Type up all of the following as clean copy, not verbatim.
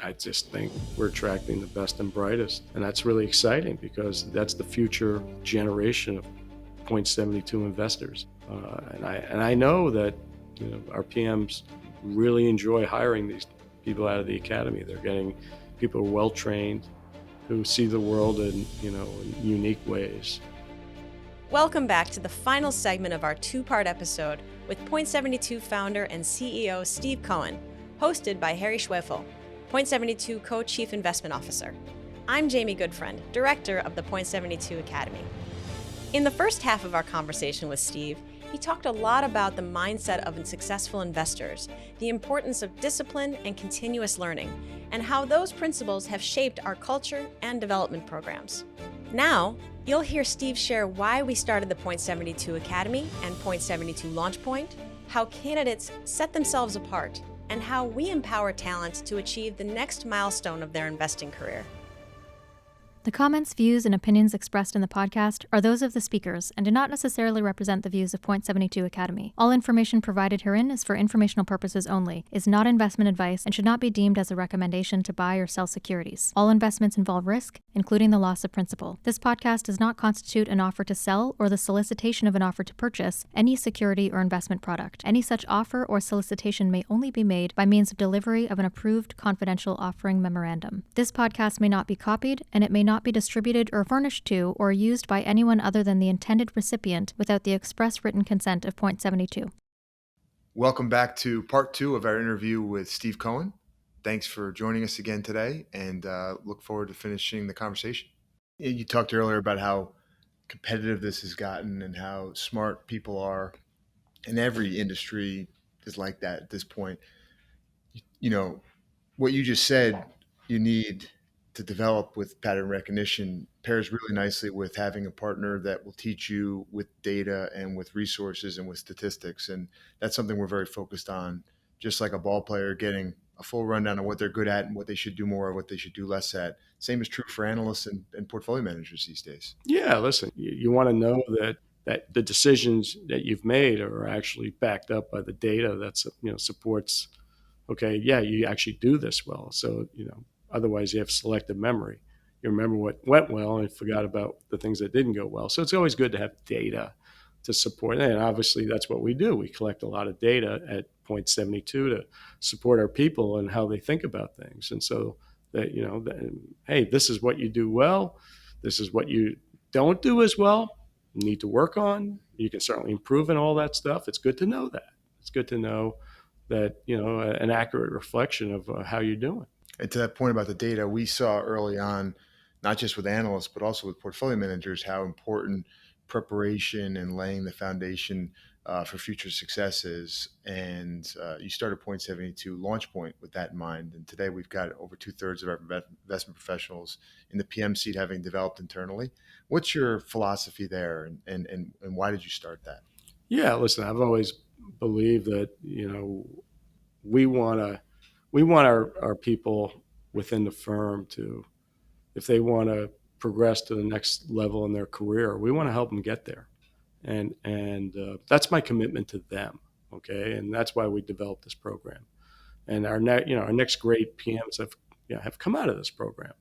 I just think we're attracting the best and brightest. And that's really exciting because that's the future generation of Point 72 investors. And I know that our PMs really enjoy hiring these people out of the academy. They're getting people who are well trained, who see the world in unique ways. Welcome back to the final segment of our two-part episode with Point 72 founder and CEO Steve Cohen, hosted by Harry Schwefel, Point 72 Co-Chief Investment Officer. I'm Jamie Goodfriend, Director of the Point 72 Academy. In the first half of our conversation with Steve, he talked a lot about the mindset of successful investors, the importance of discipline and continuous learning, and how those principles have shaped our culture and development programs. Now, you'll hear Steve share why we started the Point 72 Academy and Point 72 Launch Point, how candidates set themselves apart, and how we empower talent to achieve the next milestone of their investing career. The comments, views, and opinions expressed in the podcast are those of the speakers and do not necessarily represent the views of Point 72 Academy. All information provided herein is for informational purposes only, is not investment advice, and should not be deemed as a recommendation to buy or sell securities. All investments involve risk, including the loss of principal. This podcast does not constitute an offer to sell or the solicitation of an offer to purchase any security or investment product. Any such offer or solicitation may only be made by means of delivery of an approved confidential offering memorandum. This podcast may not be copied, and it may not be distributed or furnished to or used by anyone other than the intended recipient without the express written consent of Point 72. Welcome back to part 2 of our interview with Steve Cohen. Thanks for joining us again today, and look forward to finishing the conversation. You talked earlier about how competitive this has gotten and how smart people are, and every industry is like that at this point. You know, what you just said, you need to develop with pattern recognition pairs really nicely with having a partner that will teach you with data and with resources and with statistics. And that's something we're very focused on, just like a ball player getting a full rundown of what they're good at and what they should do more of, what they should do less at. Same is true for analysts and portfolio managers these days. Yeah, listen, you want to know that the decisions that you've made are actually backed up by the data that supports. Okay, yeah, you actually do this well. So otherwise, you have selective memory. You remember what went well and forgot about the things that didn't go well. So it's always good to have data to support it. And obviously, that's what we do. We collect a lot of data at Point 72 to support our people and how they think about things. And so that, hey, this is what you do well. This is what you don't do as well. You need to work on. You can certainly improve in all that stuff. It's good to know that. It's good to know that, an accurate reflection of how you're doing. And to that point about the data, we saw early on, not just with analysts, but also with portfolio managers, how important preparation and laying the foundation for future success is. And you started Point 72 Launch Point with that in mind. And today we've got over 2/3 of our investment professionals in the PM seat having developed internally. What's your philosophy there, and why did you start that? Yeah, listen, I've always believed that, we want our people within the firm to, if they want to progress to the next level in their career, we want to help them get there. And that's my commitment to them. Okay. And that's why we developed this program. And our next great PMs have come out of this program.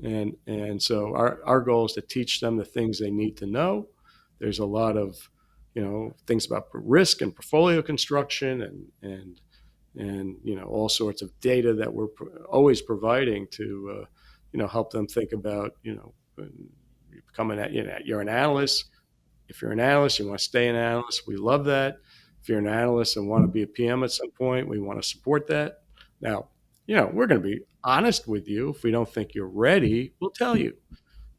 And so our goal is to teach them the things they need to know. There's a lot of, things about risk and portfolio construction and all sorts of data that we're always providing to help them think about becoming you're an analyst. If you're an analyst, you want to stay an analyst. We love that. If you're an analyst and want to be a PM at some point, we want to support that. Now, we're going to be honest with you. If we don't think you're ready, we'll tell you.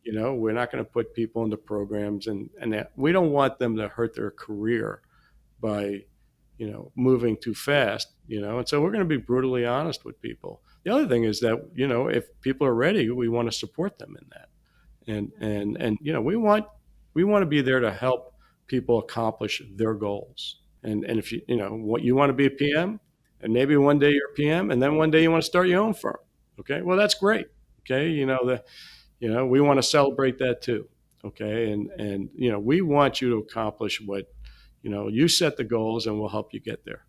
We're not going to put people into programs and we don't want them to hurt their career by moving too fast, and so we're going to be brutally honest with people. The other thing is that, if people are ready, we want to support them in that. And we want to be there to help people accomplish their goals. And if what you want to be a PM, and maybe one day you're a PM, and then one day you want to start your own firm. Okay, well, that's great. Okay, we want to celebrate that too. Okay, and we want you to accomplish what you set the goals, and we'll help you get there.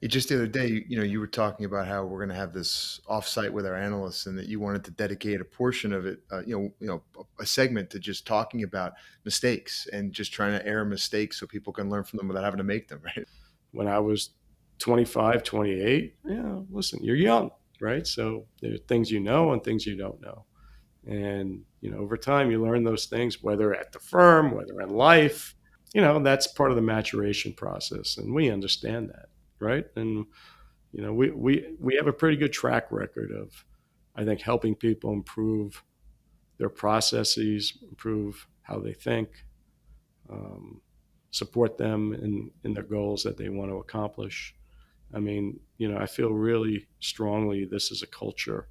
Just the other day, you were talking about how we're going to have this offsite with our analysts, and that you wanted to dedicate a portion of it, a segment to just talking about mistakes and just trying to air mistakes so people can learn from them without having to make them. Right. When I was 25, 28, listen, you're young, right? So there are things you know and things you don't know. And, over time you learn those things, whether at the firm, whether in life, that's part of the maturation process. And we understand that, right? And, we have a pretty good track record of, I think, helping people improve their processes, improve how they think, um, support them in their goals that they want to accomplish. I mean, I feel really strongly this is a culture,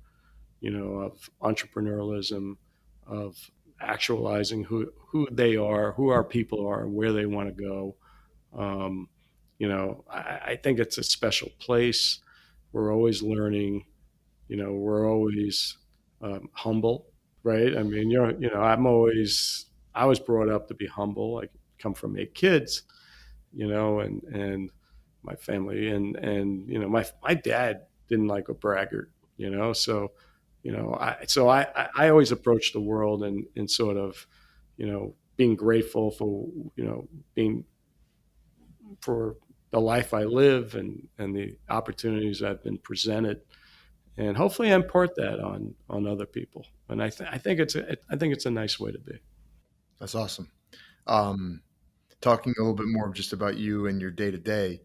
of entrepreneurialism, of actualizing who they are, who our people are, and where they want to go. Um, I think it's a special place. We're always learning. We're always humble, right? I mean, I was brought up to be humble. I come from 8 kids, and my family, and my dad didn't like a braggart, so I always approach the world and sort of, being grateful for, being for the life I live and the opportunities I've been presented, and hopefully impart that on other people. And I think it's a nice way to be. That's awesome. Um, Talking a little bit more just about you and your day to day,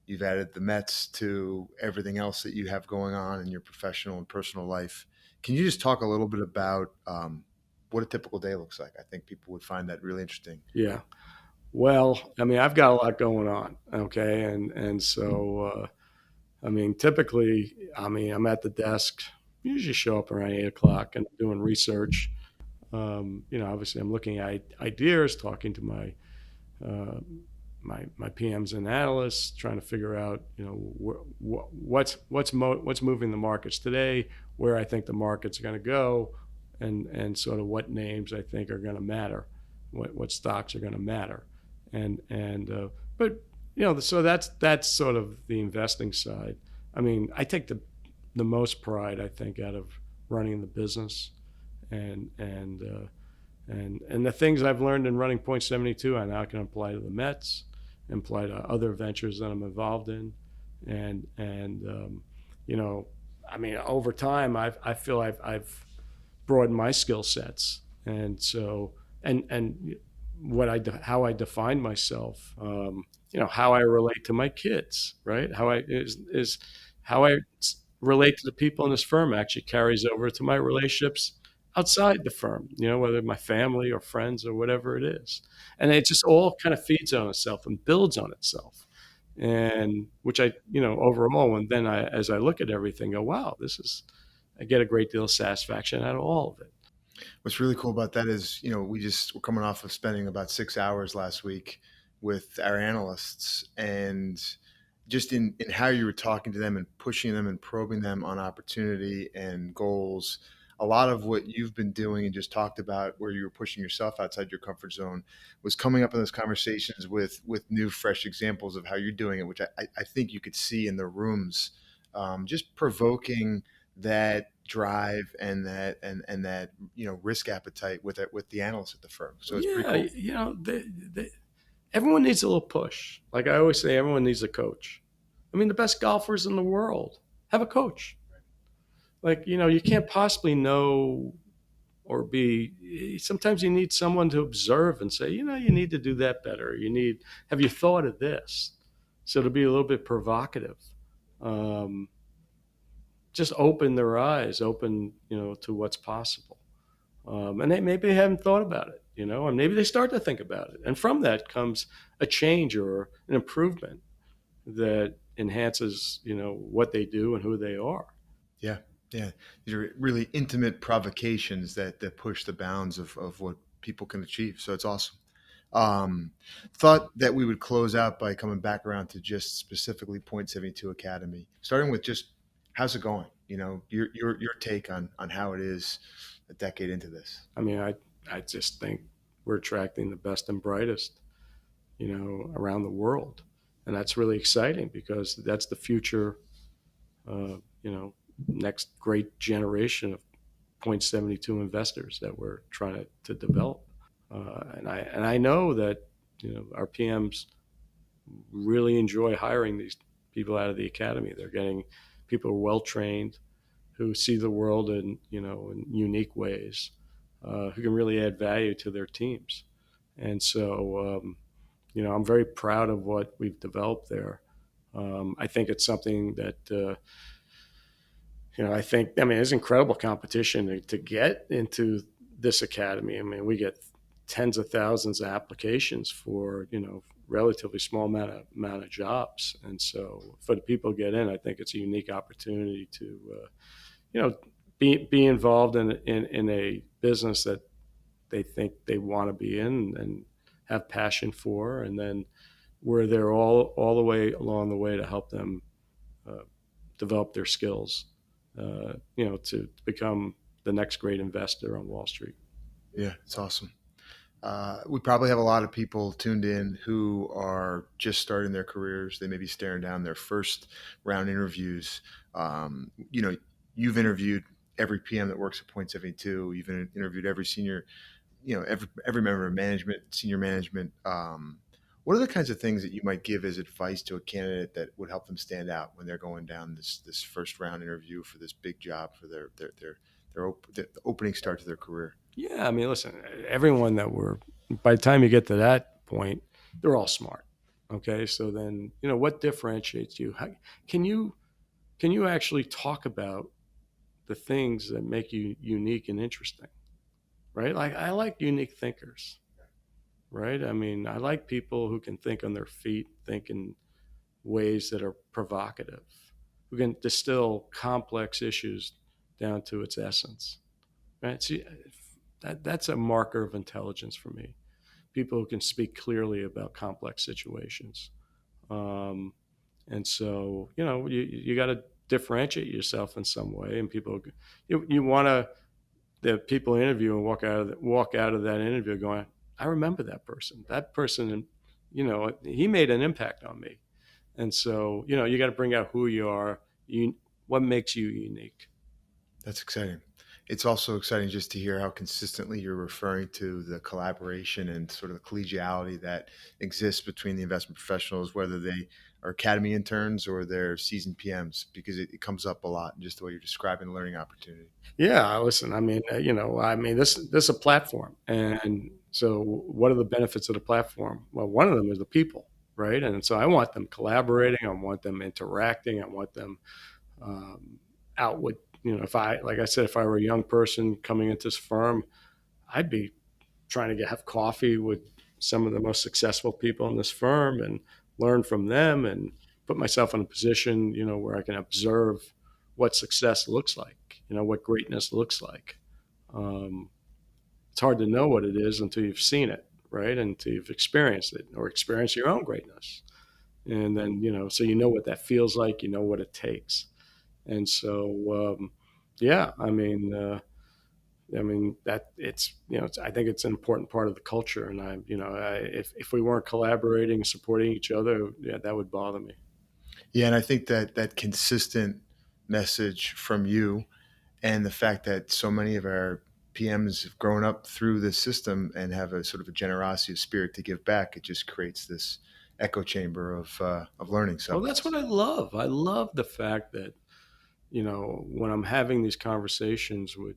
you've added the Mets to everything else that you have going on in your professional and personal life. Can you just talk a little bit about what a typical day looks like? I think people would find that really interesting. Yeah. Well, I mean, I've got a lot going on. Okay. And so, I mean, typically, I'm at the desk, usually show up around 8 o'clock and doing research. Obviously I'm looking at ideas, talking to uh, my PMs and analysts, trying to figure out, what's moving the markets today, where I think the markets are going to go, and sort of what names I think are going to matter, what stocks are going to matter, and but so that's sort of the investing side. I mean, I take the most pride, I think, out of running the business, and the things I've learned in running Point 72, I now can apply to the Mets, and apply to other ventures that I'm involved in, and I mean, over time, I feel I've broadened my skill sets, and so and how I define myself, how I relate to my kids, right? How I is how I relate to the people in this firm actually carries over to my relationships outside the firm, whether my family or friends or whatever it is. And it just all kind of feeds on itself and builds on itself. And which overall, and then as I look at everything, go, wow, I get a great deal of satisfaction out of all of it. What's really cool about that is, we're coming off of spending about 6 hours last week with our analysts, and just in how you were talking to them and pushing them and probing them on opportunity and goals. A lot of what you've been doing and just talked about, where you were pushing yourself outside your comfort zone, was coming up in those conversations with new, fresh examples of how you're doing it, which I think you could see in the rooms, just provoking that drive and that risk appetite with the analysts at the firm. So it's pretty cool. Everyone needs a little push. Like I always say, everyone needs a coach. I mean, the best golfers in the world have a coach. Like, you can't possibly know or sometimes you need someone to observe and say, you need to do that better. Have you thought of this? So to be a little bit provocative, just open their eyes, to what's possible. And maybe they haven't thought about it, and maybe they start to think about it. And from that comes a change or an improvement that enhances, what they do and who they are. Yeah. Yeah. These are really intimate provocations that push the bounds of what people can achieve. So it's awesome. Thought that we would close out by coming back around to just specifically Point 72 Academy, starting with just how's it going? Your take on how it is a decade into this. I mean, I just think we're attracting the best and brightest, around the world. And that's really exciting because that's the future, next great generation of Point 72 investors that we're trying to develop. And I know that our PMs really enjoy hiring these people out of the academy. They're getting people who are well trained, who see the world in unique ways, who can really add value to their teams. And so I'm very proud of what we've developed there. I think it's something that there's incredible competition to get into this academy. I mean, we get tens of thousands of applications for relatively small amount of jobs, and so for the people who get in, I think it's a unique opportunity to be involved in a business that they think they want to be in and have passion for, and then we're there all the way along the way to help them develop their skills, to become the next great investor on Wall Street. Yeah, it's awesome. We probably have a lot of people tuned in who are just starting their careers. They may be staring down their first round interviews. You've interviewed every PM that works at Point 72. You've interviewed every senior, every member of management, senior management. What are the kinds of things that you might give as advice to a candidate that would help them stand out when they're going down this first round interview for this big job for their the opening start to their career? Yeah, I mean, listen, everyone by the time you get to that point, they're all smart. Okay, so then what differentiates you? Can you actually talk about the things that make you unique and interesting, right? Like I like unique thinkers, right? I mean, I like people who can think on their feet, think in ways that are provocative, who can distill complex issues down to its essence, right? See, that's a marker of intelligence for me. People who can speak clearly about complex situations. And so, you got to differentiate yourself in some way. And you want the people interview and walk out of that interview going, I remember that person. That person, he made an impact on me. And so, you got to bring out who you are, what makes you unique. That's exciting. It's also exciting just to hear how consistently you're referring to the collaboration and sort of the collegiality that exists between the investment professionals, whether they are academy interns or they're seasoned PMs, because it comes up a lot in just the way you're describing the learning opportunity. Yeah, listen, I mean, this is a platform. And so what are the benefits of the platform? Well, one of them is the people, right? And so I want them collaborating. I want them interacting. I want them out with, like I said, if I were a young person coming into this firm, I'd be trying to have coffee with some of the most successful people in this firm and learn from them and put myself in a position, where I can observe what success looks like, what greatness looks like. It's hard to know what it is until you've seen it, right? Until you've experienced it or experienced your own greatness. And then, so what that feels like, what it takes. And so, that I think it's an important part of the culture. And if we weren't collaborating and supporting each other, that would bother me. Yeah. And I think that consistent message from you and the fact that so many of our PMs have grown up through this system and have a sort of a generosity of spirit to give back, it just creates this echo chamber of learning. So well, that's what I love. I love the fact that, when I'm having these conversations with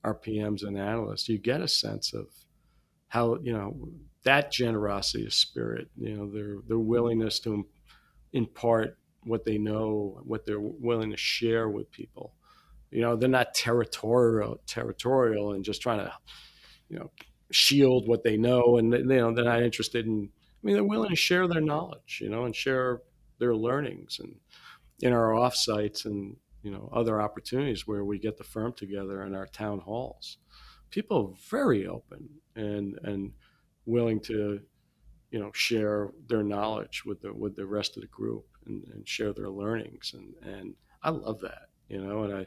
our PMs and analysts, you get a sense of how, that generosity of spirit, their willingness to impart what they know, what they're willing to share with people. They're not territorial and just trying to, shield what they know. And, they're not interested in, they're willing to share their knowledge, and share their learnings and in our offsites and, other opportunities where we get the firm together in our town halls. People are very open and willing to, share their knowledge with the rest of the group and share their learnings. And I love that, and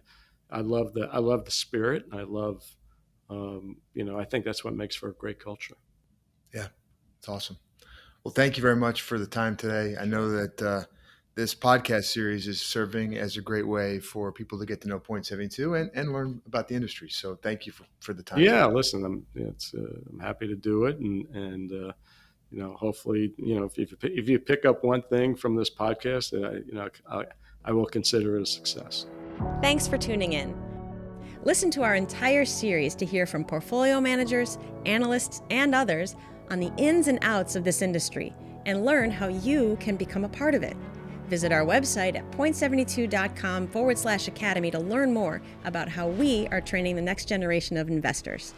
I love the spirit. And I love, I think that's what makes for a great culture. Yeah, it's awesome. Well, thank you very much for the time today. I know that this podcast series is serving as a great way for people to get to know Point 72 and learn about the industry. So thank you for the time. Yeah, listen, I'm happy to do it, and hopefully, if you pick up one thing from this podcast, I will consider it a success. Thanks for tuning in. Listen to our entire series to hear from portfolio managers, analysts, and others on the ins and outs of this industry and learn how you can become a part of it. Visit our website at point72.com/academy to learn more about how we are training the next generation of investors.